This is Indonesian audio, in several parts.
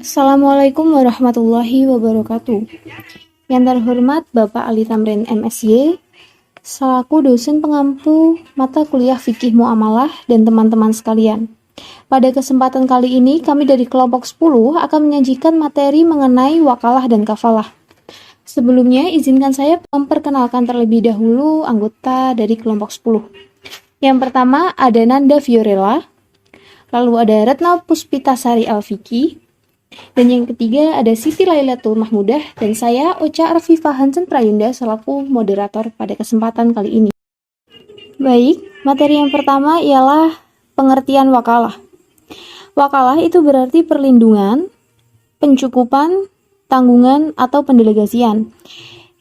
Assalamualaikum warahmatullahi wabarakatuh. Yang terhormat Bapak Ali Tamrin MSy, selaku dosen pengampu mata kuliah Fikih Muamalah dan teman-teman sekalian. Pada kesempatan kali ini, kami dari kelompok 10 akan menyajikan materi mengenai wakalah dan kafalah. Sebelumnya, izinkan saya memperkenalkan terlebih dahulu anggota dari kelompok 10. Yang pertama ada Nanda Fiorella, lalu ada Retna Puspitasari Alfiki, dan yang ketiga ada Siti Lailatul Mahmudah, dan saya Ocha Arfifah Hansen Prayunda selaku moderator pada kesempatan kali ini. Baik, materi yang pertama ialah pengertian wakalah. Wakalah itu berarti perlindungan, pencukupan, tanggungan, atau pendelegasian,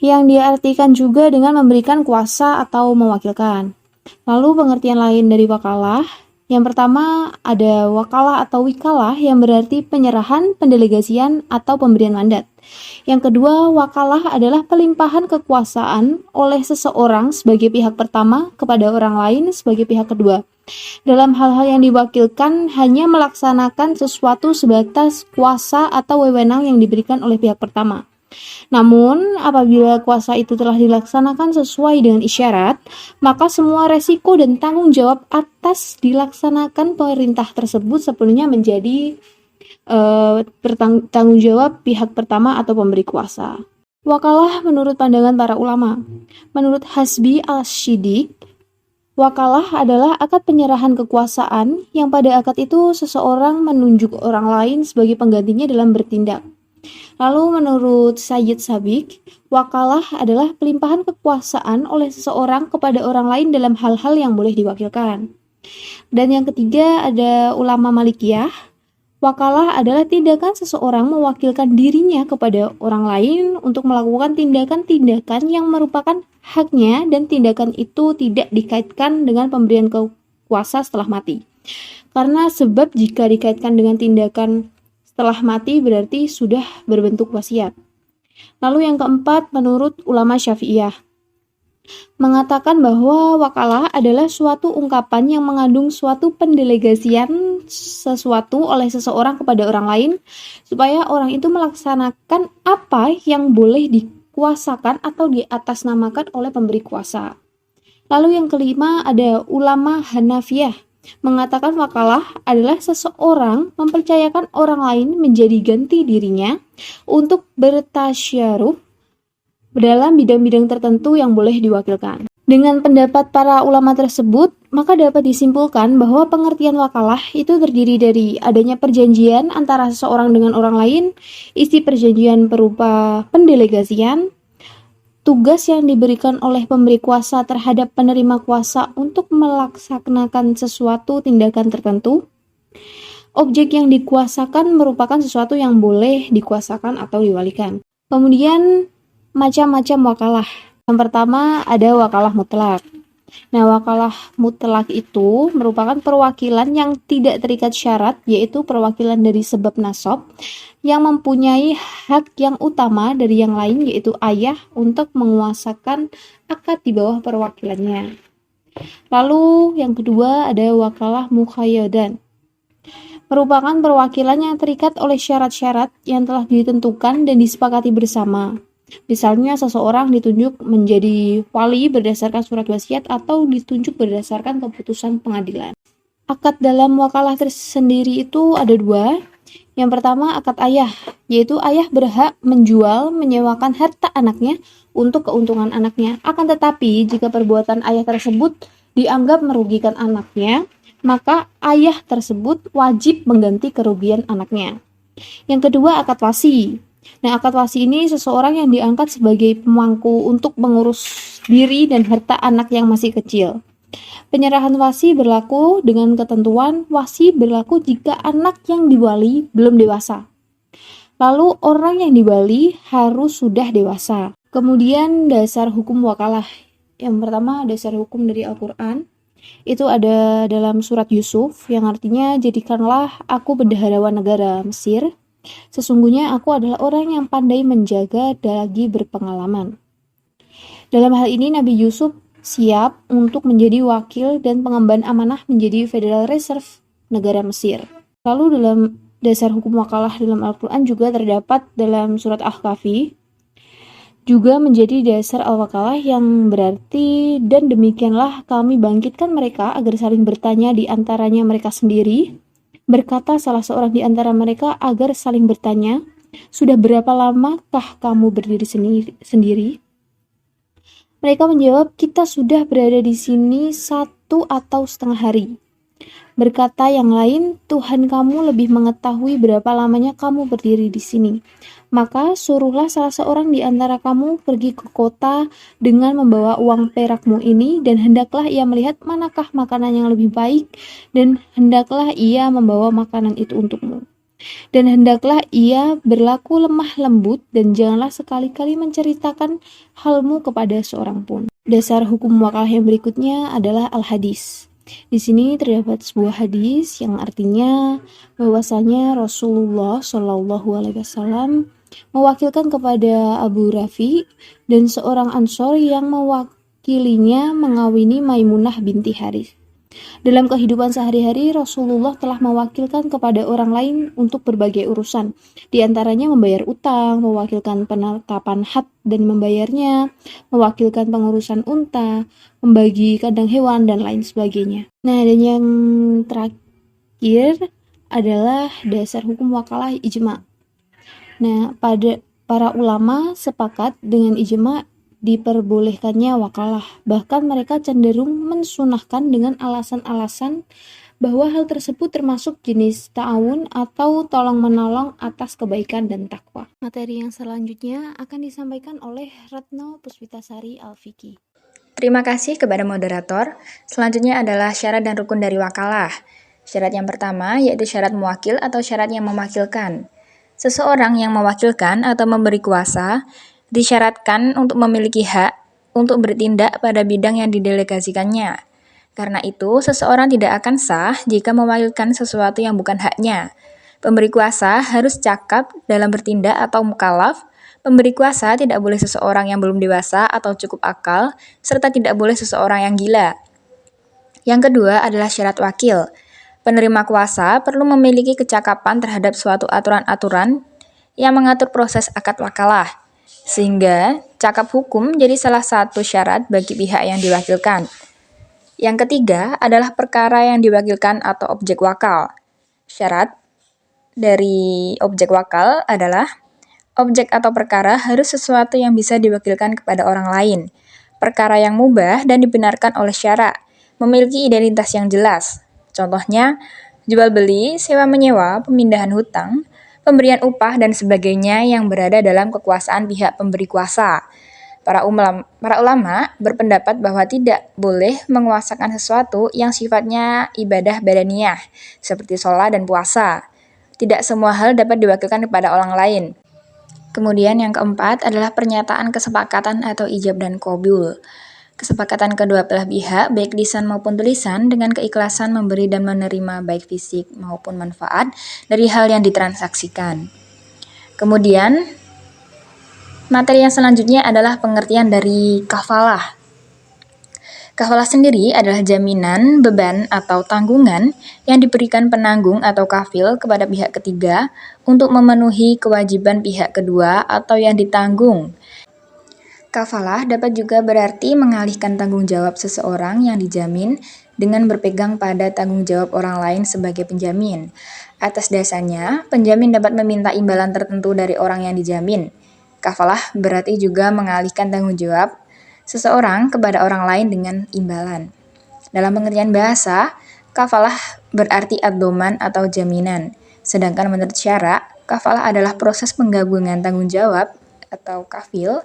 yang diartikan juga dengan memberikan kuasa atau mewakilkan. Lalu pengertian lain dari wakalah, yang pertama ada wakalah atau wikalah yang berarti penyerahan, pendelegasian, atau pemberian mandat. Yang kedua, wakalah adalah pelimpahan kekuasaan oleh seseorang sebagai pihak pertama kepada orang lain sebagai pihak kedua. Dalam hal-hal yang diwakilkan hanya melaksanakan sesuatu sebatas kuasa atau wewenang yang diberikan oleh pihak pertama. Namun, apabila kuasa itu telah dilaksanakan sesuai dengan isyarat, maka semua resiko dan tanggung jawab atas dilaksanakan perintah tersebut sepenuhnya menjadi tanggung jawab pihak pertama atau pemberi kuasa. Wakalah menurut pandangan para ulama. Menurut Hasbi al-Shidik, wakalah adalah akad penyerahan kekuasaan yang pada akad itu seseorang menunjuk orang lain sebagai penggantinya dalam bertindak. Lalu menurut Sayyid Sabiq, wakalah adalah pelimpahan kekuasaan oleh seseorang kepada orang lain dalam hal-hal yang boleh diwakilkan. Dan yang ketiga ada ulama Malikiyah, wakalah adalah tindakan seseorang mewakilkan dirinya kepada orang lain untuk melakukan tindakan-tindakan yang merupakan haknya dan tindakan itu tidak dikaitkan dengan pemberian kuasa setelah mati. Karena sebab jika dikaitkan dengan tindakan setelah mati berarti sudah berbentuk wasiat. Lalu yang keempat, menurut ulama Syafi'iyah, mengatakan bahwa wakalah adalah suatu ungkapan yang mengandung suatu pendelegasian sesuatu oleh seseorang kepada orang lain supaya orang itu melaksanakan apa yang boleh dikuasakan atau diatasnamakan oleh pemberi kuasa. Lalu yang kelima ada ulama Hanafiyah, mengatakan wakalah adalah seseorang mempercayakan orang lain menjadi ganti dirinya untuk bertasyaruf dalam bidang-bidang tertentu yang boleh diwakilkan. Dengan pendapat para ulama tersebut, maka dapat disimpulkan bahwa pengertian wakalah itu terdiri dari adanya perjanjian antara seseorang dengan orang lain, isi perjanjian berupa pendelegasian, tugas yang diberikan oleh pemberi kuasa terhadap penerima kuasa untuk melaksanakan sesuatu tindakan tertentu. Objek yang dikuasakan merupakan sesuatu yang boleh dikuasakan atau diwalikan. Kemudian macam-macam wakalah. Yang pertama ada wakalah mutlak. Nah, wakalah mutlak itu merupakan perwakilan yang tidak terikat syarat, yaitu perwakilan dari sebab nasab yang mempunyai hak yang utama dari yang lain, yaitu ayah, untuk menguasakan akad di bawah perwakilannya. Lalu yang kedua ada wakalah muqayyadan. Merupakan perwakilan yang terikat oleh syarat-syarat yang telah ditentukan dan disepakati bersama. Misalnya seseorang ditunjuk menjadi wali berdasarkan surat wasiat atau ditunjuk berdasarkan keputusan pengadilan. Akad dalam wakalah tersendiri itu ada dua. Yang pertama akad ayah, yaitu ayah berhak menjual, menyewakan harta anaknya untuk keuntungan anaknya. Akan tetapi jika perbuatan ayah tersebut dianggap merugikan anaknya, maka ayah tersebut wajib mengganti kerugian anaknya. Yang kedua akad wasi. Nah, akad wasi ini seseorang yang diangkat sebagai pemangku untuk mengurus diri dan harta anak yang masih kecil. Penyerahan wasi berlaku dengan ketentuan wasi berlaku jika anak yang diwali belum dewasa. Lalu orang yang diwali harus sudah dewasa. Kemudian dasar hukum wakalah. Yang pertama dasar hukum dari Al-Quran. Itu ada dalam surat Yusuf yang artinya jadikanlah aku bendaharawan negara Mesir. Sesungguhnya aku adalah orang yang pandai menjaga lagi berpengalaman. Dalam hal ini Nabi Yusuf siap untuk menjadi wakil dan pengemban amanah menjadi Federal Reserve negara Mesir. Lalu dalam Dasar hukum wakalah dalam Al-Quran juga terdapat dalam surat Al-Kahfi, juga menjadi dasar al-wakalah yang berarti, dan demikianlah kami bangkitkan mereka agar saling bertanya di antaranya mereka sendiri. Berkata salah seorang di antara mereka agar saling bertanya, sudah berapa lamakah kamu berdiri sendiri? Mereka menjawab, kita sudah berada di sini 1 atau setengah hari. Berkata yang lain, Tuhan kamu lebih mengetahui berapa lamanya kamu berdiri di sini. Maka suruhlah salah seorang di antara kamu pergi ke kota dengan membawa uang perakmu ini, dan hendaklah ia melihat manakah makanan yang lebih baik, dan hendaklah ia membawa makanan itu untukmu. Dan hendaklah ia berlaku lemah lembut, dan janganlah sekali-kali menceritakan halmu kepada seorang pun. Dasar hukum wakalah yang berikutnya adalah al-hadis. Di sini terdapat sebuah hadis yang artinya bahwasanya Rasulullah Shallallahu Alaihi Wasallam mewakilkan kepada Abu Rafi dan seorang Ansor yang mewakilinya mengawini Maimunah binti Harith. Dalam kehidupan sehari-hari, Rasulullah telah mewakilkan kepada orang lain untuk berbagai urusan, di antaranya membayar utang, mewakilkan penetapan had dan membayarnya, mewakilkan pengurusan unta, membagi kandang hewan, dan lain sebagainya. Nah, dan yang terakhir adalah dasar hukum wakalah ijma. Nah, para ulama sepakat dengan ijma diperbolehkannya wakalah. Bahkan mereka cenderung mensunahkan dengan alasan-alasan bahwa hal tersebut termasuk jenis ta'awun atau tolong-menolong atas kebaikan dan takwa. Materi yang selanjutnya akan disampaikan oleh Retno Puspitasari Alfiki. Terima kasih kepada moderator. Selanjutnya adalah syarat dan rukun dari wakalah. Syarat yang pertama yaitu syarat muwakil atau syarat yang mewakilkan. Seseorang yang mewakilkan atau memberi kuasa disyaratkan untuk memiliki hak untuk bertindak pada bidang yang didelegasikannya. Karena itu, seseorang tidak akan sah jika mewakilkan sesuatu yang bukan haknya. Pemberi kuasa harus cakap dalam bertindak atau mukallaf. Pemberi kuasa tidak boleh seseorang yang belum dewasa atau cukup akal, serta tidak boleh seseorang yang gila. Yang kedua adalah syarat wakil. Penerima kuasa perlu memiliki kecakapan terhadap suatu aturan-aturan yang mengatur proses akad wakalah, sehingga cakap hukum jadi salah satu syarat bagi pihak yang diwakilkan. Yang ketiga adalah perkara yang diwakilkan atau objek wakal. Syarat dari objek wakal adalah objek atau perkara harus sesuatu yang bisa diwakilkan kepada orang lain. Perkara yang mubah dan dibenarkan oleh syara, memiliki identitas yang jelas. Contohnya, jual beli, sewa menyewa, pemindahan hutang, pemberian upah, dan sebagainya yang berada dalam kekuasaan pihak pemberi kuasa. Para ulama berpendapat bahwa tidak boleh menguasakan sesuatu yang sifatnya ibadah badaniyah, seperti sholat dan puasa. Tidak semua hal dapat diwakilkan kepada orang lain. Kemudian yang keempat adalah pernyataan kesepakatan atau ijab dan qabul. Kesepakatan kedua belah pihak, baik lisan maupun tulisan, dengan keikhlasan memberi dan menerima baik fisik maupun manfaat dari hal yang ditransaksikan. Kemudian, materi yang selanjutnya adalah pengertian dari kafalah. Kafalah sendiri adalah jaminan, beban, atau tanggungan yang diberikan penanggung atau kafil kepada pihak ketiga untuk memenuhi kewajiban pihak kedua atau yang ditanggung. Kafalah dapat juga berarti mengalihkan tanggung jawab seseorang yang dijamin dengan berpegang pada tanggung jawab orang lain sebagai penjamin. Atas dasarnya, penjamin dapat meminta imbalan tertentu dari orang yang dijamin. Kafalah berarti juga mengalihkan tanggung jawab seseorang kepada orang lain dengan imbalan. Dalam pengertian bahasa, kafalah berarti ad-doman atau jaminan. Sedangkan menurut syara, kafalah adalah proses penggabungan tanggung jawab atau kafil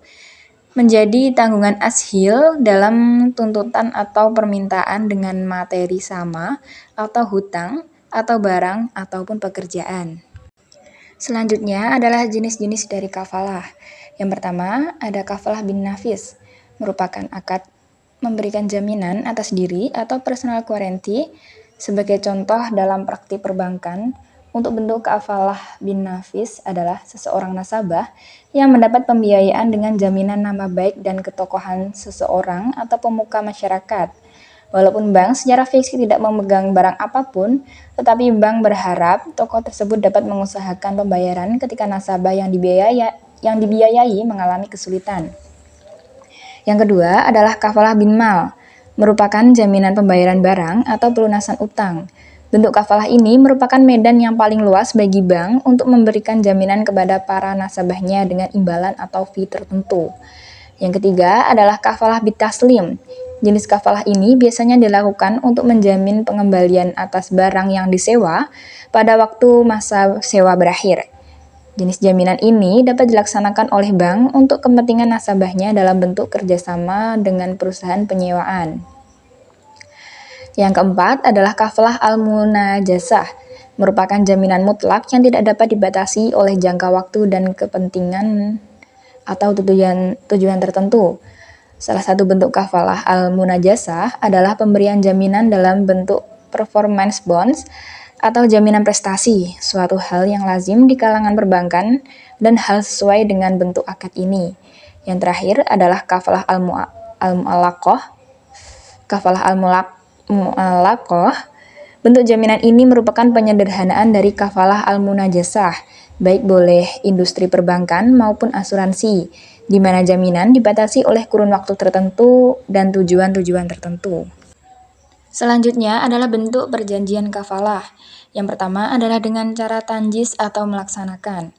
menjadi tanggungan ashil dalam tuntutan atau permintaan dengan materi sama atau hutang atau barang ataupun pekerjaan. Selanjutnya adalah jenis-jenis dari kafalah. Yang pertama ada kafalah bin nafis, merupakan akad memberikan jaminan atas diri atau personal guarantee. Sebagai contoh dalam praktik perbankan, untuk bentuk kafalah bin nafis adalah seseorang nasabah yang mendapat pembiayaan dengan jaminan nama baik dan ketokohan seseorang atau pemuka masyarakat. Walaupun bank secara fisik tidak memegang barang apapun, tetapi bank berharap toko tersebut dapat mengusahakan pembayaran ketika nasabah yang dibiayai mengalami kesulitan. Yang kedua adalah kafalah bin mal, merupakan jaminan pembayaran barang atau pelunasan utang. Bentuk kafalah ini merupakan medan yang paling luas bagi bank untuk memberikan jaminan kepada para nasabahnya dengan imbalan atau fee tertentu. Yang ketiga adalah kafalah bitaslim. Jenis kafalah ini biasanya dilakukan untuk menjamin pengembalian atas barang yang disewa pada waktu masa sewa berakhir. Jenis jaminan ini dapat dilaksanakan oleh bank untuk kepentingan nasabahnya dalam bentuk kerjasama dengan perusahaan penyewaan. Yang keempat adalah kafalah al-munajasah, merupakan jaminan mutlak yang tidak dapat dibatasi oleh jangka waktu dan kepentingan atau tujuan tertentu. Salah satu bentuk kafalah al-munajasah adalah pemberian jaminan dalam bentuk performance bonds atau jaminan prestasi, suatu hal yang lazim di kalangan perbankan dan hal sesuai dengan bentuk akad ini. Yang terakhir adalah kafalah al-mu'allaqah. Kafalah al-mu'allaqah, bentuk jaminan ini merupakan penyederhanaan dari kafalah al-munajasah, baik boleh industri perbankan maupun asuransi, di mana jaminan dibatasi oleh kurun waktu tertentu dan tujuan-tujuan tertentu. Selanjutnya adalah bentuk perjanjian kafalah. Yang pertama adalah dengan cara tanjis atau melaksanakan.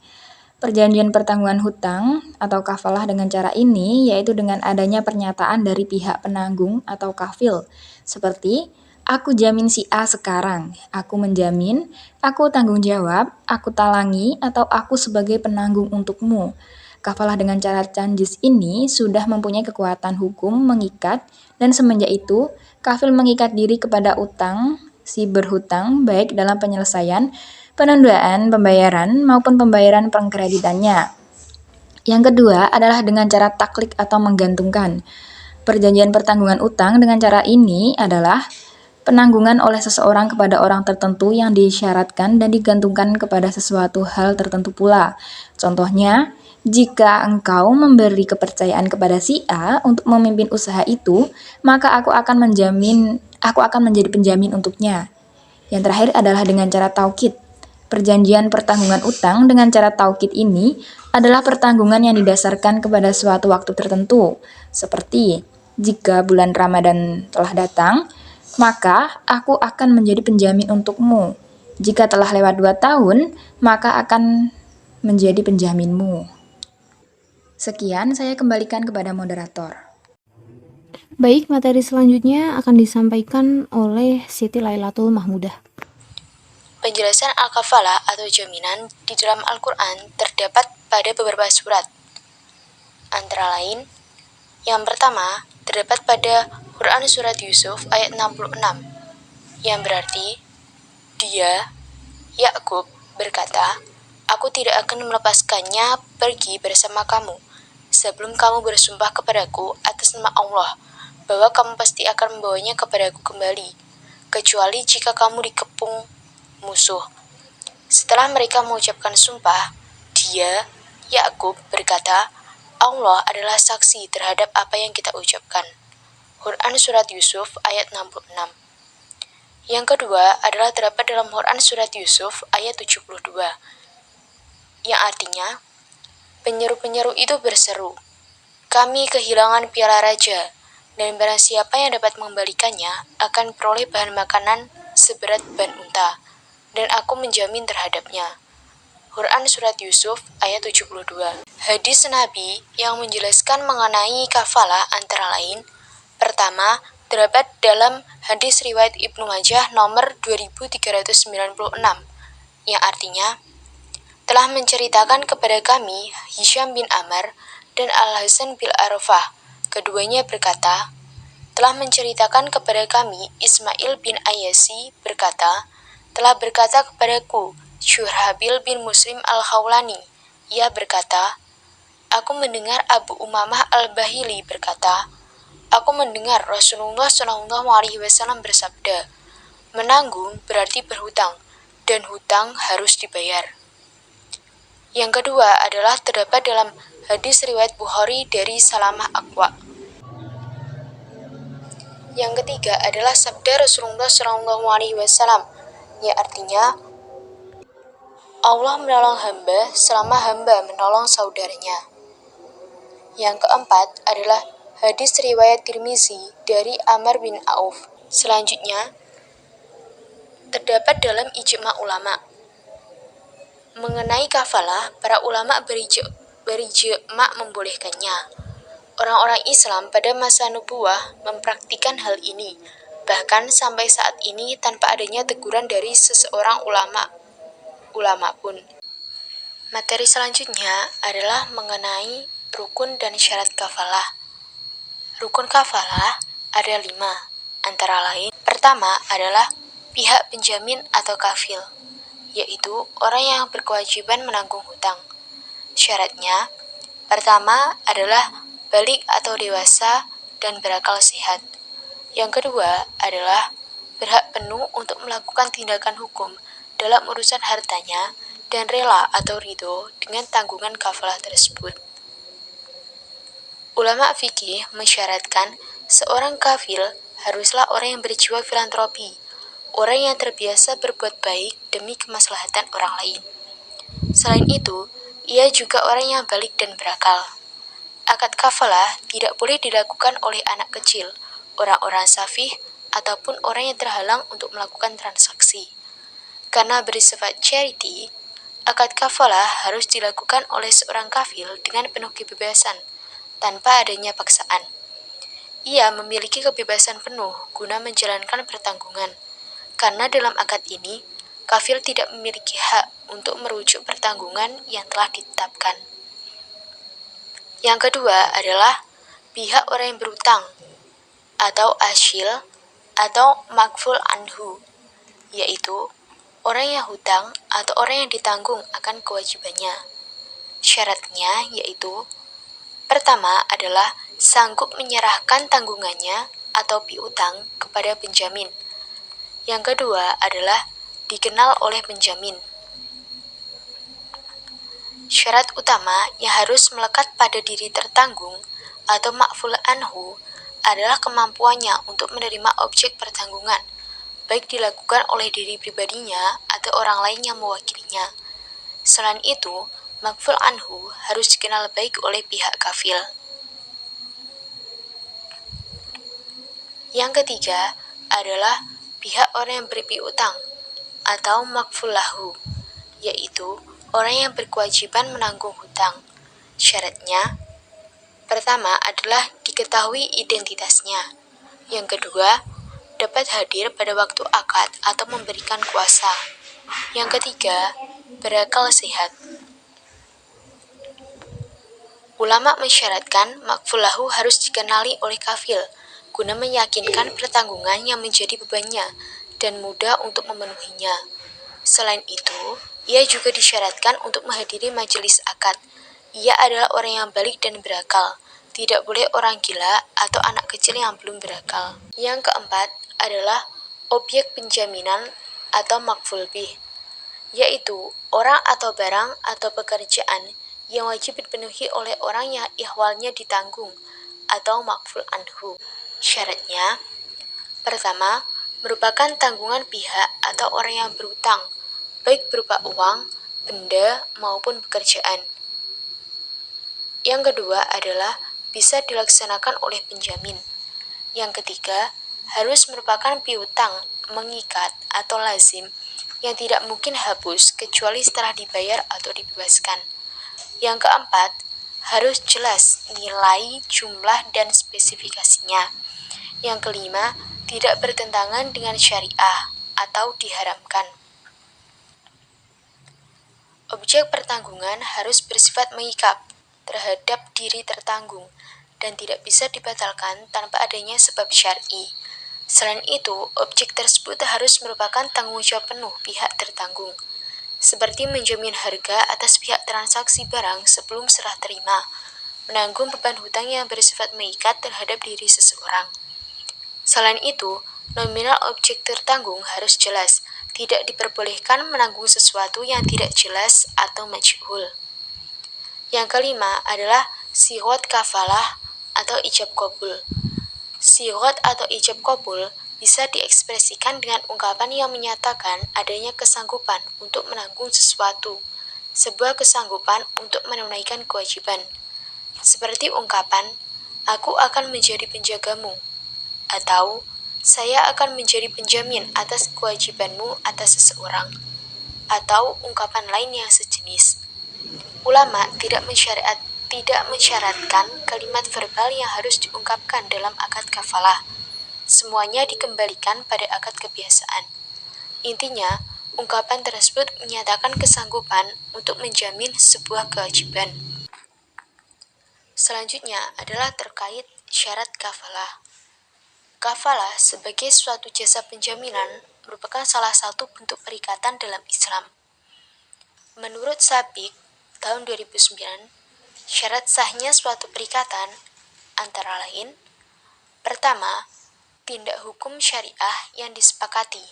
Perjanjian pertanggungan hutang atau kafalah dengan cara ini yaitu dengan adanya pernyataan dari pihak penanggung atau kafil, seperti aku jamin si A sekarang, aku menjamin, aku tanggung jawab, aku talangi, atau aku sebagai penanggung untukmu. Kafalah dengan cara tanjis ini sudah mempunyai kekuatan hukum mengikat dan semenjak itu kafil mengikat diri kepada utang si berhutang baik dalam penyelesaian, penundaan pembayaran maupun pembayaran pengkreditannya. Yang kedua adalah dengan cara taklik atau menggantungkan. Perjanjian pertanggungan utang dengan cara ini adalah penanggungan oleh seseorang kepada orang tertentu yang disyaratkan dan digantungkan kepada sesuatu hal tertentu pula. Contohnya, jika engkau memberi kepercayaan kepada si A untuk memimpin usaha itu, maka aku akan menjadi penjamin untuknya. Yang terakhir adalah dengan cara taukid. Perjanjian pertanggungan utang dengan cara taukid ini adalah pertanggungan yang didasarkan kepada suatu waktu tertentu, seperti jika bulan Ramadan telah datang, maka aku akan menjadi penjamin untukmu. Jika telah lewat 2 tahun, maka akan menjadi penjaminmu. Sekian, saya kembalikan kepada moderator. Baik, materi selanjutnya akan disampaikan oleh Siti Lailatul Mahmudah. Penjelasan al-kafalah atau jaminan di dalam Al-Quran terdapat pada beberapa surat. Antara lain, yang pertama terdapat pada Quran Surat Yusuf ayat 66, yang berarti, dia, Yakub, berkata, aku tidak akan melepaskannya pergi bersama kamu, sebelum kamu bersumpah kepadaku atas nama Allah, bahwa kamu pasti akan membawanya kepadaku kembali, kecuali jika kamu dikepung musuh. Setelah mereka mengucapkan sumpah, dia, Yakub, berkata, Allah adalah saksi terhadap apa yang kita ucapkan. Quran Surat Yusuf ayat 66. Yang kedua adalah terdapat dalam Quran Surat Yusuf ayat 72, yang artinya, penyeru-penyeru itu berseru, kami kehilangan piala raja, dan barang siapa yang dapat mengembalikannya akan peroleh bahan makanan seberat ban unta, dan aku menjamin terhadapnya. Quran Surat Yusuf ayat 72. Hadis Nabi yang menjelaskan mengenai kafalah antara lain, pertama, terdapat dalam hadis riwayat Ibnu Majah nomor 2396, yang artinya, telah menceritakan kepada kami Hisham bin Amr dan Al-Hasan bin Arafah. Keduanya berkata, telah menceritakan kepada kami Ismail bin Ayyasi berkata, telah berkata kepadaku Syurhabil bin Muslim Al-Khawlani. Ia berkata, aku mendengar Abu Umamah Al-Bahili berkata, aku mendengar Rasulullah SAW bersabda, menanggung berarti berhutang, dan hutang harus dibayar. Yang kedua adalah terdapat dalam hadis riwayat Bukhari dari Salamah Aqwa. Yang ketiga adalah sabda Rasulullah SAW, yang artinya Allah menolong hamba selama hamba menolong saudaranya. Yang keempat adalah hadis riwayat Tirmizi dari Amr bin Auf. Selanjutnya, terdapat dalam ijma ulama. Mengenai kafalah, para ulama berijma membolehkannya. Orang-orang Islam pada masa nubuwah mempraktikkan hal ini, bahkan sampai saat ini tanpa adanya teguran dari seseorang ulama pun. Materi selanjutnya adalah mengenai rukun dan syarat kafalah. Rukun kafalah ada 5, antara lain pertama adalah pihak penjamin atau kafil, yaitu orang yang berkewajiban menanggung hutang. Syaratnya, pertama adalah balik atau dewasa dan berakal sehat. Yang kedua adalah berhak penuh untuk melakukan tindakan hukum dalam urusan hartanya dan rela atau ridho dengan tanggungan kafalah tersebut. Ulama fikih mensyaratkan seorang kafil haruslah orang yang berjiwa filantropi, orang yang terbiasa berbuat baik demi kemaslahatan orang lain. Selain itu, ia juga orang yang balik dan berakal. Akad kafalah tidak boleh dilakukan oleh anak kecil, orang-orang safih, ataupun orang yang terhalang untuk melakukan transaksi. Karena bersifat charity, akad kafalah harus dilakukan oleh seorang kafil dengan penuh kebebasan, tanpa adanya paksaan. Ia memiliki kebebasan penuh guna menjalankan pertanggungan, karena dalam akad ini, kafil tidak memiliki hak untuk merujuk pertanggungan yang telah ditetapkan. Yang kedua adalah pihak orang yang berutang, atau asyil, atau makful anhu, yaitu orang yang hutang atau orang yang ditanggung akan kewajibannya. Syaratnya yaitu, pertama adalah sanggup menyerahkan tanggungannya atau piutang kepada penjamin. Yang kedua adalah dikenal oleh penjamin. Syarat utama yang harus melekat pada diri tertanggung atau makful anhu adalah kemampuannya untuk menerima objek pertanggungan, baik dilakukan oleh diri pribadinya atau orang lain yang mewakilinya. Selain itu, makful anhu harus dikenal baik oleh pihak kafil. Yang ketiga adalah pihak orang yang berpiutang atau makful lahu, yaitu orang yang berkewajiban menanggung hutang. Syaratnya, pertama adalah diketahui identitasnya. Yang kedua, dapat hadir pada waktu akad atau memberikan kuasa. Yang ketiga, berakal sehat. Ulama mensyaratkan makful lahu harus dikenali oleh kafil, guna meyakinkan pertanggungan yang menjadi bebannya dan mudah untuk memenuhinya. Selain itu, ia juga disyaratkan untuk menghadiri majelis akad. Ia adalah orang yang balik dan berakal. Tidak boleh orang gila atau anak kecil yang belum berakal. Yang keempat adalah objek penjaminan atau makful bih, yaitu orang atau barang atau pekerjaan yang wajib dipenuhi oleh orang yang ihwalnya ditanggung atau makful anhu. Syaratnya, pertama, merupakan tanggungan pihak atau orang yang berutang, baik berupa uang, benda, maupun pekerjaan. Yang kedua adalah bisa dilaksanakan oleh penjamin. Yang ketiga, harus merupakan piutang, mengikat, atau lazim yang tidak mungkin hapus kecuali setelah dibayar atau dibebaskan. Yang keempat, harus jelas nilai, jumlah, dan spesifikasinya. Yang kelima, tidak bertentangan dengan syariah atau diharamkan. Objek pertanggungan harus bersifat mengikat terhadap diri tertanggung dan tidak bisa dibatalkan tanpa adanya sebab syar'i. Selain itu, objek tersebut harus merupakan tanggung jawab penuh pihak tertanggung, seperti menjamin harga atas pihak transaksi barang sebelum serah terima, menanggung beban hutang yang bersifat mengikat terhadap diri seseorang. Selain itu, nominal objek tertanggung harus jelas, tidak diperbolehkan menanggung sesuatu yang tidak jelas atau majhul. Yang kelima adalah sighot kafalah atau ijab qabul. Sigot atau ijab kabul bisa diekspresikan dengan ungkapan yang menyatakan adanya kesanggupan untuk menanggung sesuatu, sebuah kesanggupan untuk menunaikan kewajiban. Seperti ungkapan, aku akan menjadi penjagamu, atau saya akan menjadi penjamin atas kewajibanmu atas seseorang, atau ungkapan lain yang sejenis. Ulama tidak mensyaratkan kalimat verbal yang harus diungkapkan dalam akad kafalah. Semuanya dikembalikan pada akad kebiasaan. Intinya, ungkapan tersebut menyatakan kesanggupan untuk menjamin sebuah kewajiban. Selanjutnya adalah terkait syarat kafalah. Kafalah sebagai suatu jasa penjaminan merupakan salah satu bentuk perikatan dalam Islam. Menurut Sabik, tahun 2009, syarat sahnya suatu perikatan antara lain: pertama, tindak hukum syariah yang disepakati.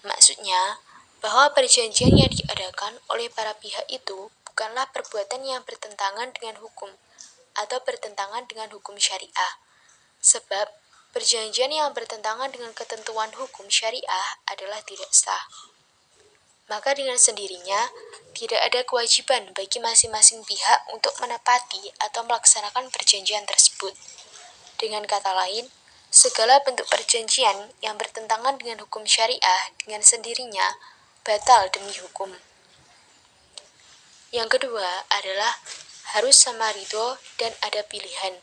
Maksudnya, bahwa perjanjian yang diadakan oleh para pihak itu bukanlah perbuatan yang bertentangan dengan hukum atau bertentangan dengan hukum syariah. Sebab, perjanjian yang bertentangan dengan ketentuan hukum syariah adalah tidak sah. Maka dengan sendirinya, tidak ada kewajiban bagi masing-masing pihak untuk menepati atau melaksanakan perjanjian tersebut. Dengan kata lain, segala bentuk perjanjian yang bertentangan dengan hukum syariah dengan sendirinya batal demi hukum. Yang kedua adalah harus sama ridho dan ada pilihan.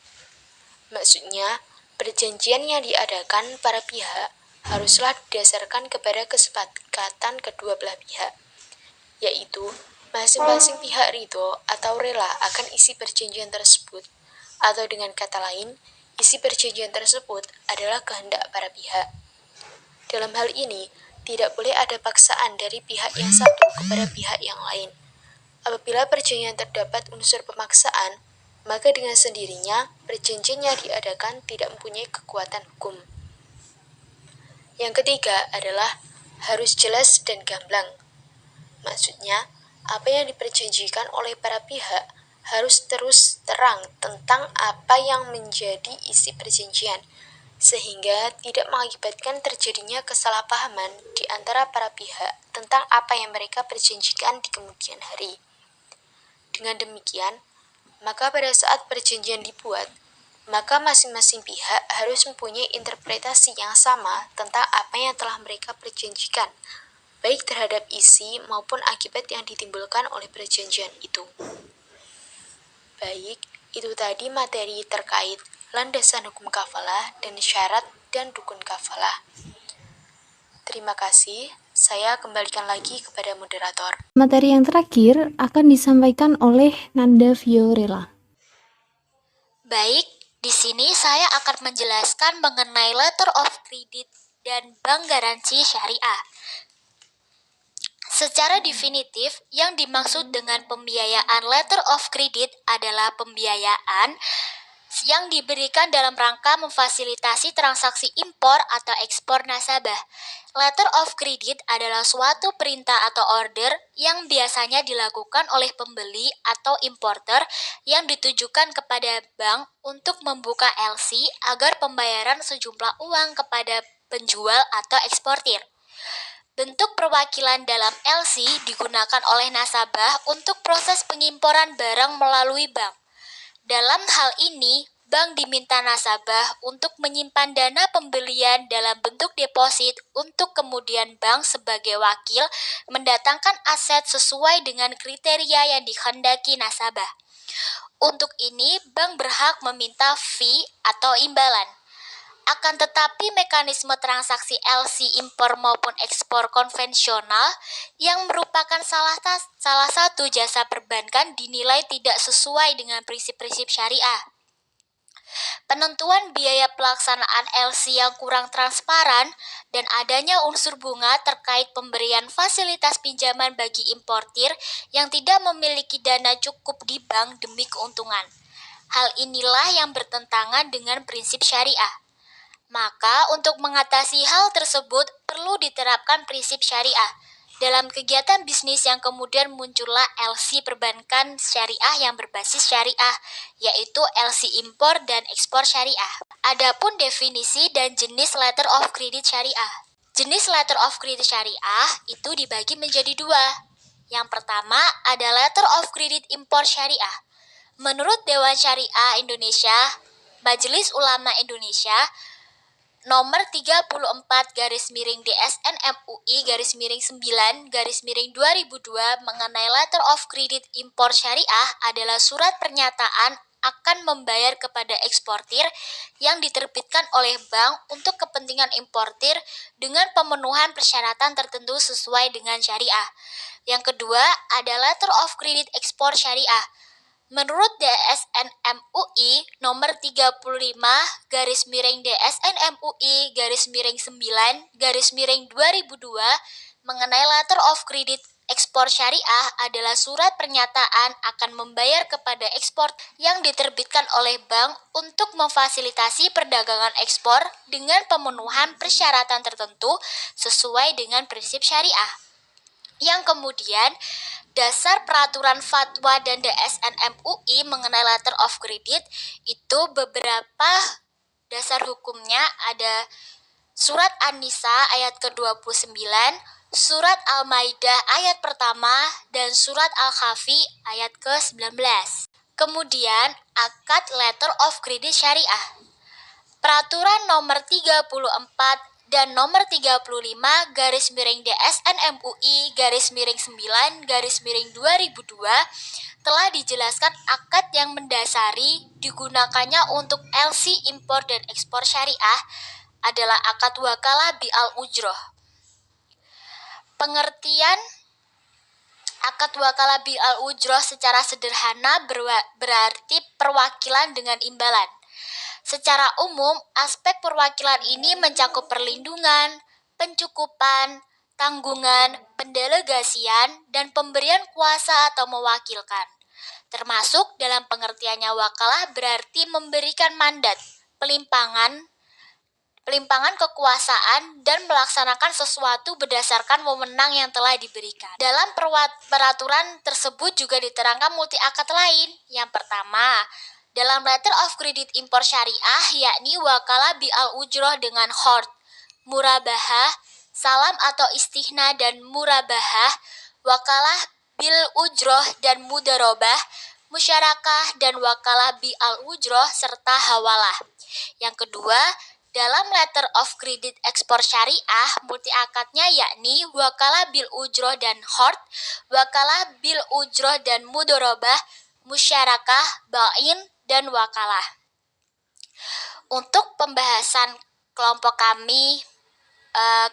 Maksudnya, perjanjian yang diadakan para pihak haruslah didasarkan kepada kesepakatan kedua belah pihak, yaitu masing-masing pihak ridho atau rela akan isi perjanjian tersebut, atau dengan kata lain, isi perjanjian tersebut adalah kehendak para pihak. Dalam hal ini, tidak boleh ada paksaan dari pihak yang satu kepada pihak yang lain. Apabila perjanjian terdapat unsur pemaksaan, maka dengan sendirinya perjanjian yang diadakan tidak mempunyai kekuatan hukum. Yang ketiga adalah harus jelas dan gamblang. Maksudnya, apa yang diperjanjikan oleh para pihak harus terus terang tentang apa yang menjadi isi perjanjian, sehingga tidak mengakibatkan terjadinya kesalahpahaman di antara para pihak tentang apa yang mereka perjanjikan di kemudian hari. Dengan demikian, maka pada saat perjanjian dibuat, maka masing-masing pihak harus mempunyai interpretasi yang sama tentang apa yang telah mereka perjanjikan, baik terhadap isi maupun akibat yang ditimbulkan oleh perjanjian itu. Baik, itu tadi materi terkait landasan hukum kafalah dan syarat dan rukun kafalah. Terima kasih, saya kembalikan lagi kepada moderator. Materi yang terakhir akan disampaikan oleh Nanda Fiorella. Baik, di sini saya akan menjelaskan mengenai letter of credit dan bank garansi syariah. Secara definitif, yang dimaksud dengan pembiayaan letter of credit adalah pembiayaan yang diberikan dalam rangka memfasilitasi transaksi impor atau ekspor nasabah. Letter of credit adalah suatu perintah atau order yang biasanya dilakukan oleh pembeli atau importer yang ditujukan kepada bank untuk membuka LC agar pembayaran sejumlah uang kepada penjual atau eksportir. Bentuk perwakilan dalam LC digunakan oleh nasabah untuk proses pengimporan barang melalui bank. Dalam hal ini, bank diminta nasabah untuk menyimpan dana pembelian dalam bentuk deposit untuk kemudian bank sebagai wakil mendatangkan aset sesuai dengan kriteria yang dikehendaki nasabah. Untuk ini, bank berhak meminta fee atau imbalan. Akan tetapi mekanisme transaksi LC impor maupun ekspor konvensional yang merupakan salah satu jasa perbankan dinilai tidak sesuai dengan prinsip-prinsip syariah. Penentuan biaya pelaksanaan LC yang kurang transparan dan adanya unsur bunga terkait pemberian fasilitas pinjaman bagi importir yang tidak memiliki dana cukup di bank demi keuntungan. Hal inilah yang bertentangan dengan prinsip syariah. Maka untuk mengatasi hal tersebut perlu diterapkan prinsip syariah. Dalam kegiatan bisnis yang kemudian muncullah LC perbankan syariah yang berbasis syariah, yaitu LC impor dan ekspor syariah. Adapun definisi dan jenis letter of credit syariah. Jenis letter of credit syariah itu dibagi menjadi dua. Yang pertama ada letter of credit impor syariah. Menurut Dewan Syariah Indonesia, Majelis Ulama Indonesia, nomor 34 DSN MUI 9 2002 mengenai letter of credit impor syariah adalah surat pernyataan akan membayar kepada eksportir yang diterbitkan oleh bank untuk kepentingan importir dengan pemenuhan persyaratan tertentu sesuai dengan syariah. Yang kedua, ada letter of credit ekspor syariah. Menurut DSN MUI nomor 35 DSN MUI 9 2002 mengenai letter of credit ekspor syariah adalah surat pernyataan akan membayar kepada ekspor yang diterbitkan oleh bank untuk memfasilitasi perdagangan ekspor dengan pemenuhan persyaratan tertentu sesuai dengan prinsip syariah. Yang kemudian, dasar peraturan fatwa dan DSN MUI mengenai letter of credit itu beberapa dasar hukumnya ada Surat An-Nisa ayat ke-29, Surat Al-Maidah ayat pertama, dan Surat Al-Kahfi ayat ke-19. Kemudian, akad letter of credit syariah. Peraturan nomor 34 dan nomor 35 DSN MUI 9 2002 telah dijelaskan akad yang mendasari digunakannya untuk LC impor dan ekspor syariah adalah akad wakalah bi'al ujroh. Pengertian akad wakalah bi'al ujroh secara sederhana berarti perwakilan dengan imbalan. Secara umum, aspek perwakilan ini mencakup perlindungan, pencukupan, tanggungan, pendelegasian, dan pemberian kuasa atau mewakilkan. Termasuk dalam pengertiannya wakalah berarti memberikan mandat, pelimpangan kekuasaan, dan melaksanakan sesuatu berdasarkan wewenang yang telah diberikan. Dalam peraturan tersebut juga diterangkan multi akad lain. Yang pertama, dalam letter of credit impor syariah, yakni wakalah bi'al ujroh dengan khord, murabahah, salam atau istihna dan murabahah, wakalah bil ujroh dan mudarobah, musyarakah dan wakalah bi'al ujroh serta hawalah. Yang kedua, dalam letter of credit ekspor syariah, multi akadnya yakni wakalah bil ujroh dan khord, wakalah bil ujroh dan mudorobah, musyarakah, ba'in, dan wakalah. Untuk pembahasan kelompok kami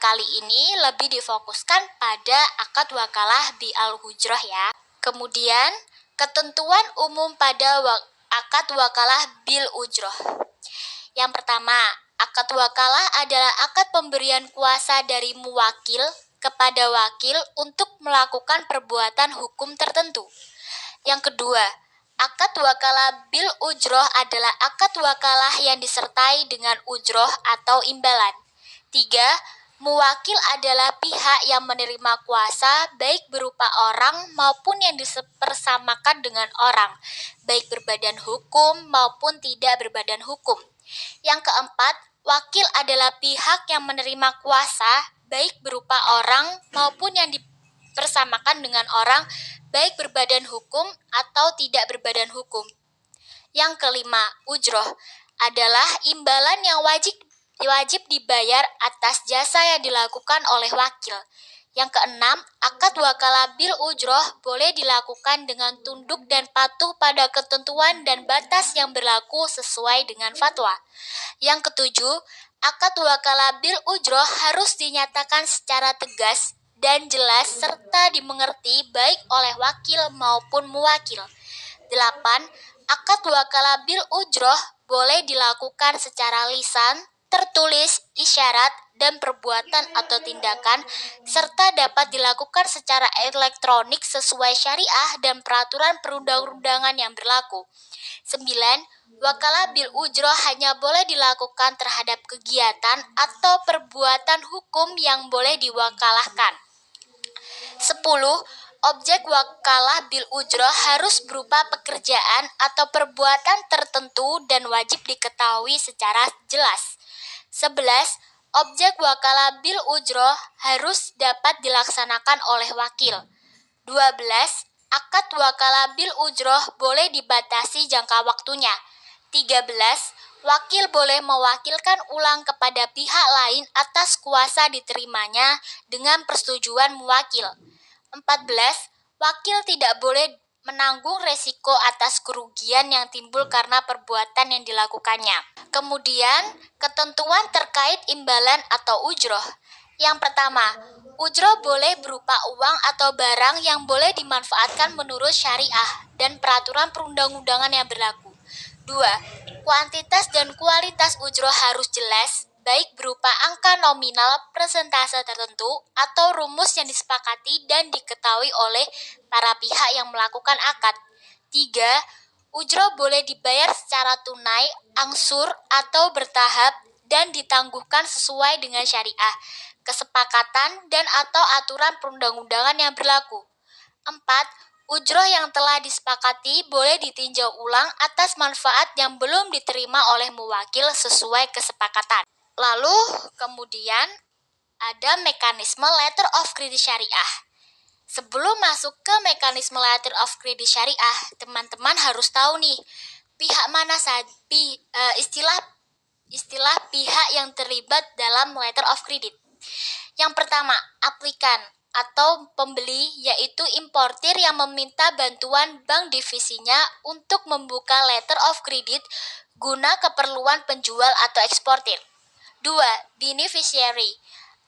kali ini lebih difokuskan pada akad wakalah bi'al ujroh ya. Kemudian, ketentuan umum pada akad wakalah bil ujroh. Yang pertama, akad wakalah adalah akad pemberian kuasa dari muwakil kepada wakil untuk melakukan perbuatan hukum tertentu. Yang kedua, akad wakalah bil ujroh adalah akad wakalah yang disertai dengan ujroh atau imbalan. 3. Muwakil adalah pihak yang menerima kuasa baik berupa orang maupun yang dipersamakan dengan orang, baik berbadan hukum maupun tidak berbadan hukum. Yang keempat, wakil adalah pihak yang menerima kuasa baik berupa orang maupun yang dipersamakan dengan orang, baik berbadan hukum atau tidak berbadan hukum. Yang kelima, ujroh adalah imbalan yang wajib dibayar atas jasa yang dilakukan oleh wakil. Yang keenam, akad wakalah bil ujroh boleh dilakukan dengan tunduk dan patuh pada ketentuan dan batas yang berlaku sesuai dengan fatwa. Yang ketujuh, akad wakalah bil ujroh harus dinyatakan secara tegas dan jelas serta dimengerti baik oleh wakil maupun muwakil. 8. Akad wakalah bil ujroh boleh dilakukan secara lisan, tertulis, isyarat, dan perbuatan atau tindakan, serta dapat dilakukan secara elektronik sesuai syariah dan peraturan perundang-undangan yang berlaku. 9. Wakalah bil ujroh hanya boleh dilakukan terhadap kegiatan atau perbuatan hukum yang boleh diwakalahkan. 10. Objek wakalah bil ujroh harus berupa pekerjaan atau perbuatan tertentu dan wajib diketahui secara jelas. 11. Objek wakalah bil ujroh harus dapat dilaksanakan oleh wakil. 12. Akad wakalah bil ujroh boleh dibatasi jangka waktunya. 13. Wakil boleh mewakilkan ulang kepada pihak lain atas kuasa diterimanya dengan persetujuan muwakil. 14. Wakil tidak boleh menanggung resiko atas kerugian yang timbul karena perbuatan yang dilakukannya. Kemudian, ketentuan terkait imbalan atau ujroh. Yang pertama, ujroh boleh berupa uang atau barang yang boleh dimanfaatkan menurut syariah dan peraturan perundang-undangan yang berlaku. 2. Kuantitas dan kualitas ujroh harus jelas, baik berupa angka nominal, persentase tertentu, atau rumus yang disepakati dan diketahui oleh para pihak yang melakukan akad. 3. Ujroh boleh dibayar secara tunai, angsur, atau bertahap, dan ditangguhkan sesuai dengan syariah, kesepakatan, dan atau aturan perundang-undangan yang berlaku. 4. Ujroh yang telah disepakati boleh ditinjau ulang atas manfaat yang belum diterima oleh muwakil sesuai kesepakatan. Lalu, kemudian ada mekanisme letter of credit syariah. Sebelum masuk ke mekanisme letter of credit syariah, teman-teman harus tahu nih, pihak mana saja istilah pihak yang terlibat dalam letter of credit. Yang pertama, aplikan atau pembeli, yaitu importir yang meminta bantuan bank divisinya untuk membuka letter of credit guna keperluan penjual atau eksportir. 2. Beneficiary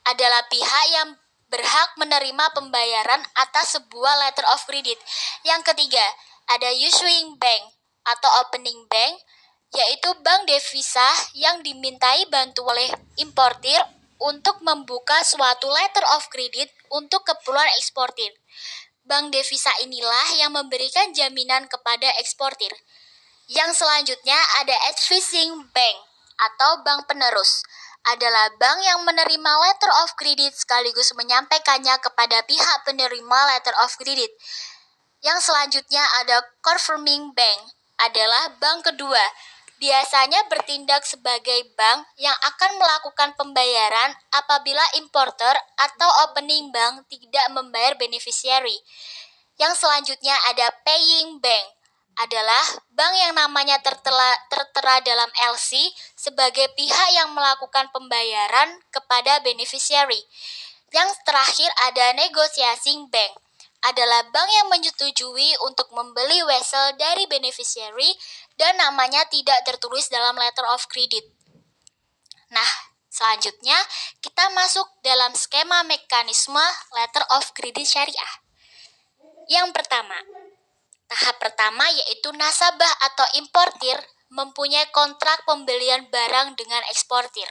adalah pihak yang berhak menerima pembayaran atas sebuah letter of credit. Yang ketiga, ada issuing bank atau opening bank, yaitu bank devisa yang dimintai bantuan oleh importir untuk membuka suatu letter of credit untuk keperluan eksportir. Bank devisa inilah yang memberikan jaminan kepada eksportir. Yang selanjutnya ada advising bank atau bank penerus. Adalah bank yang menerima letter of credit sekaligus menyampaikannya kepada pihak penerima letter of credit. Yang selanjutnya ada confirming bank, adalah bank kedua. Biasanya bertindak sebagai bank yang akan melakukan pembayaran apabila importer atau opening bank tidak membayar beneficiary. Yang selanjutnya ada paying bank, adalah bank yang namanya tertera dalam LC sebagai pihak yang melakukan pembayaran kepada beneficiary. Yang terakhir ada negotiating bank, adalah bank yang menyetujui untuk membeli vessel dari beneficiary dan namanya tidak tertulis dalam letter of credit. Nah, selanjutnya kita masuk dalam skema mekanisme letter of credit syariah. Yang pertama, tahap pertama yaitu nasabah atau importir mempunyai kontrak pembelian barang dengan eksportir.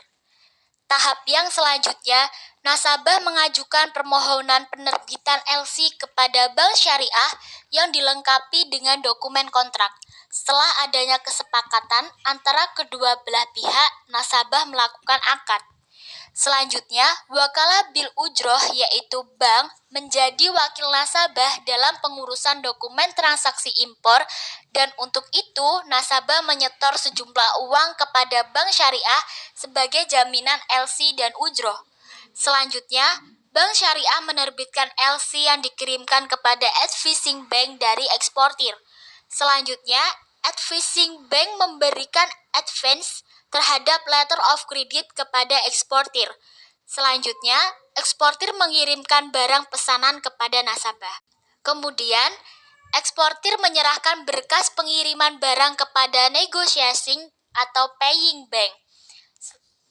Tahap yang selanjutnya, nasabah mengajukan permohonan penerbitan LC kepada bank syariah yang dilengkapi dengan dokumen kontrak. Setelah adanya kesepakatan antara kedua belah pihak, nasabah melakukan akad. Selanjutnya, wakalah bil ujroh yaitu bank menjadi wakil nasabah dalam pengurusan dokumen transaksi impor dan untuk itu nasabah menyetor sejumlah uang kepada bank syariah sebagai jaminan LC dan ujroh. Selanjutnya, bank syariah menerbitkan LC yang dikirimkan kepada advising bank dari eksportir. Selanjutnya, advising bank memberikan advance terhadap letter of credit kepada eksportir. Selanjutnya, eksportir mengirimkan barang pesanan kepada nasabah. Kemudian, eksportir menyerahkan berkas pengiriman barang kepada negotiating atau paying bank.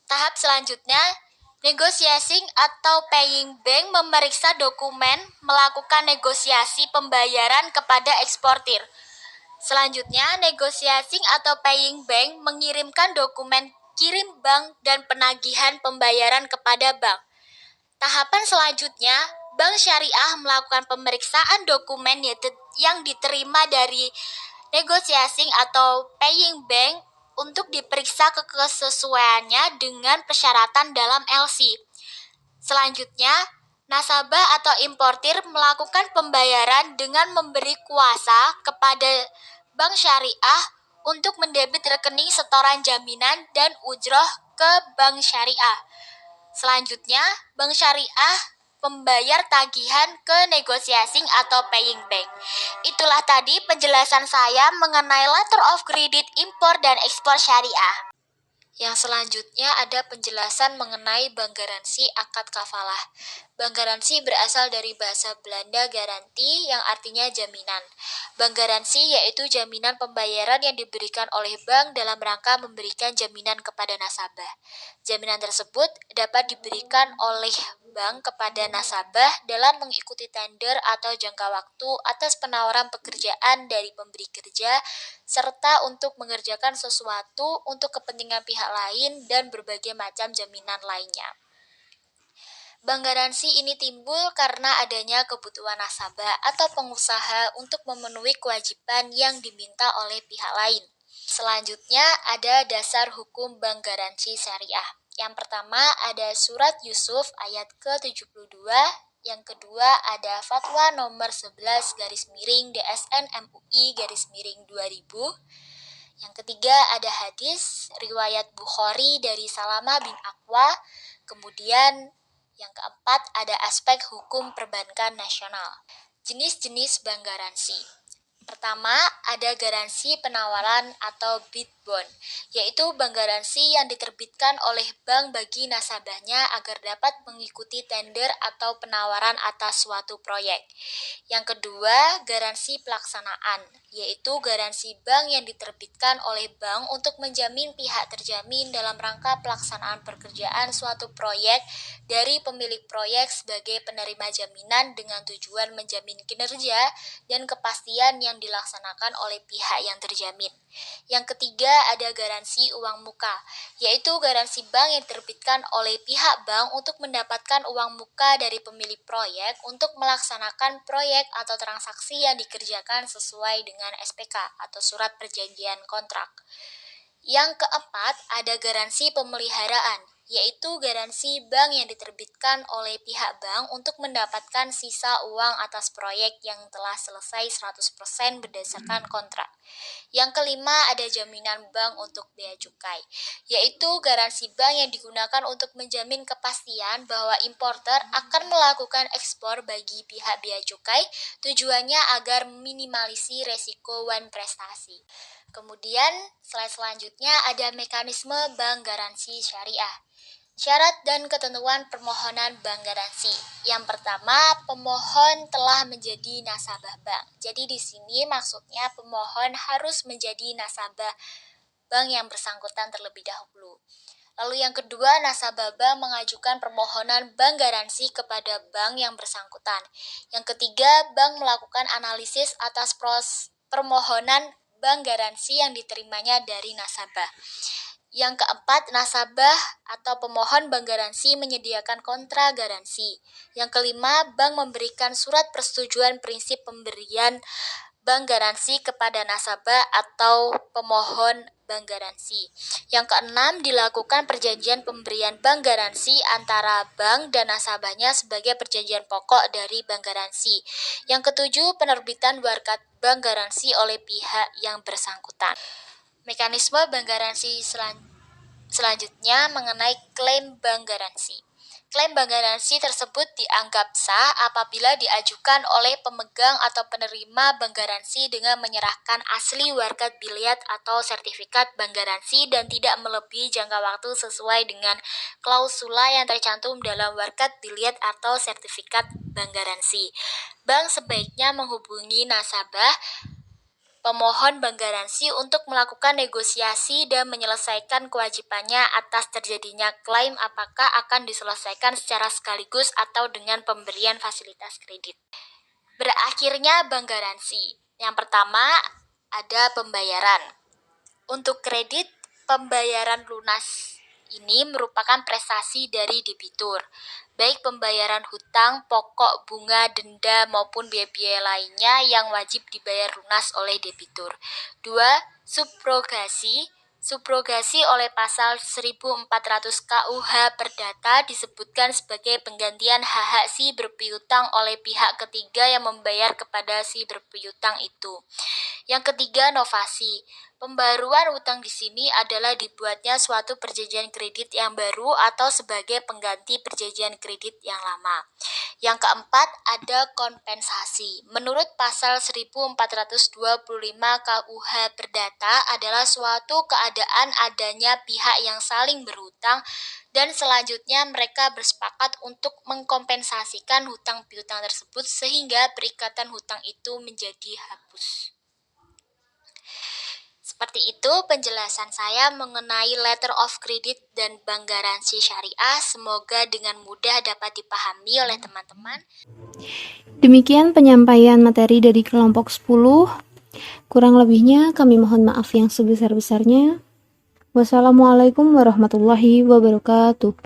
Tahap selanjutnya, negotiating atau paying bank memeriksa dokumen, melakukan negosiasi pembayaran kepada eksportir. Selanjutnya, negotiating atau paying bank mengirimkan dokumen kirim bank dan penagihan pembayaran kepada bank. Tahapan selanjutnya, bank syariah melakukan pemeriksaan dokumen yang diterima dari negotiating atau paying bank untuk diperiksa kesesuaiannya dengan persyaratan dalam LC. Selanjutnya, nasabah atau importir melakukan pembayaran dengan memberi kuasa kepada bank syariah untuk mendebit rekening setoran jaminan dan ujroh ke bank syariah. Selanjutnya, bank syariah pembayar tagihan ke negotiating atau paying bank. Itulah tadi penjelasan saya mengenai letter of credit impor dan ekspor syariah. Yang selanjutnya ada penjelasan mengenai bank garansi akad kafalah. Bank garansi berasal dari bahasa Belanda garanti yang artinya jaminan. Bank garansi yaitu jaminan pembayaran yang diberikan oleh bank dalam rangka memberikan jaminan kepada nasabah. Jaminan tersebut dapat diberikan oleh bank kepada nasabah dalam mengikuti tender atau jangka waktu atas penawaran pekerjaan dari pemberi kerja serta untuk mengerjakan sesuatu untuk kepentingan pihak lain dan berbagai macam jaminan lainnya. Bank garansi ini timbul karena adanya kebutuhan nasabah atau pengusaha untuk memenuhi kewajiban yang diminta oleh pihak lain. Selanjutnya ada dasar hukum bank garansi syariah. Yang pertama ada Surat Yusuf ayat ke-72. Yang kedua ada Fatwa nomor 11 DSN MUI 2000. Yang ketiga ada hadis riwayat Bukhari dari Salamah bin Aqwa. Kemudian yang keempat ada aspek hukum perbankan nasional. Jenis-jenis bank garansi. Pertama, ada garansi penawaran atau bid bond, yaitu bank garansi yang diterbitkan oleh bank bagi nasabahnya agar dapat mengikuti tender atau penawaran atas suatu proyek. Yang kedua, garansi pelaksanaan, yaitu garansi bank yang diterbitkan oleh bank untuk menjamin pihak terjamin dalam rangka pelaksanaan pekerjaan suatu proyek dari pemilik proyek sebagai penerima jaminan dengan tujuan menjamin kinerja dan kepastian yang dilaksanakan oleh pihak yang terjamin. Yang ketiga ada garansi uang muka, yaitu garansi bank yang diterbitkan oleh pihak bank untuk mendapatkan uang muka dari pemilik proyek untuk melaksanakan proyek atau transaksi yang dikerjakan sesuai dengan SPK atau surat perjanjian kontrak. Yang keempat ada garansi pemeliharaan, yaitu garansi bank yang diterbitkan oleh pihak bank untuk mendapatkan sisa uang atas proyek yang telah selesai 100% berdasarkan kontrak. Yang kelima ada jaminan bank untuk bea cukai, yaitu garansi bank yang digunakan untuk menjamin kepastian bahwa importer akan melakukan ekspor bagi pihak bea cukai, tujuannya agar meminimalisir resiko wan prestasi. Kemudian slide selanjutnya ada mekanisme bank garansi syariah. Syarat dan ketentuan permohonan bank garansi. Yang pertama, pemohon telah menjadi nasabah bank. Jadi di sini maksudnya pemohon harus menjadi nasabah bank yang bersangkutan terlebih dahulu. Lalu yang kedua, nasabah bank mengajukan permohonan bank garansi kepada bank yang bersangkutan. Yang ketiga, bank melakukan analisis atas permohonan bank garansi yang diterimanya dari nasabah. Yang keempat, nasabah atau pemohon bank garansi menyediakan kontra garansi. Yang kelima, bank memberikan surat persetujuan prinsip pemberian bank garansi kepada nasabah atau pemohon bank garansi. Yang keenam, dilakukan perjanjian pemberian bank garansi antara bank dan nasabahnya sebagai perjanjian pokok dari bank garansi. Yang ketujuh, penerbitan warkat bank garansi oleh pihak yang bersangkutan. Mekanisme bank garansi selanjutnya mengenai klaim bank garansi. Klaim bank garansi tersebut dianggap sah apabila diajukan oleh pemegang atau penerima bank garansi dengan menyerahkan asli warkat biliat atau sertifikat bank garansi dan tidak melebihi jangka waktu sesuai dengan klausula yang tercantum dalam warkat biliat atau sertifikat bank garansi. Bank sebaiknya menghubungi nasabah pemohon bank garansi untuk melakukan negosiasi dan menyelesaikan kewajibannya atas terjadinya klaim apakah akan diselesaikan secara sekaligus atau dengan pemberian fasilitas kredit. Berakhirnya bank garansi. Yang pertama ada pembayaran. Untuk kredit, pembayaran lunas ini merupakan prestasi dari debitur, baik pembayaran hutang, pokok, bunga, denda, maupun biaya-biaya lainnya yang wajib dibayar lunas oleh debitur. 2. Subrogasi. Subrogasi oleh pasal 1400 KUH Perdata disebutkan sebagai penggantian hak-hak si berpiutang oleh pihak ketiga yang membayar kepada si berpiutang itu. Yang ketiga, novasi. Pembaruan utang di sini adalah dibuatnya suatu perjanjian kredit yang baru atau sebagai pengganti perjanjian kredit yang lama. Yang keempat, ada kompensasi. Menurut pasal 1425 KUH Perdata adalah suatu keadaan adanya pihak yang saling berhutang dan selanjutnya mereka bersepakat untuk mengkompensasikan hutang piutang tersebut sehingga perikatan hutang itu menjadi hapus. Seperti itu penjelasan saya mengenai letter of credit dan bank garansi syariah. Semoga dengan mudah dapat dipahami oleh teman-teman. Demikian penyampaian materi dari kelompok 10. Kurang lebihnya kami mohon maaf yang sebesar-besarnya. Wassalamualaikum warahmatullahi wabarakatuh.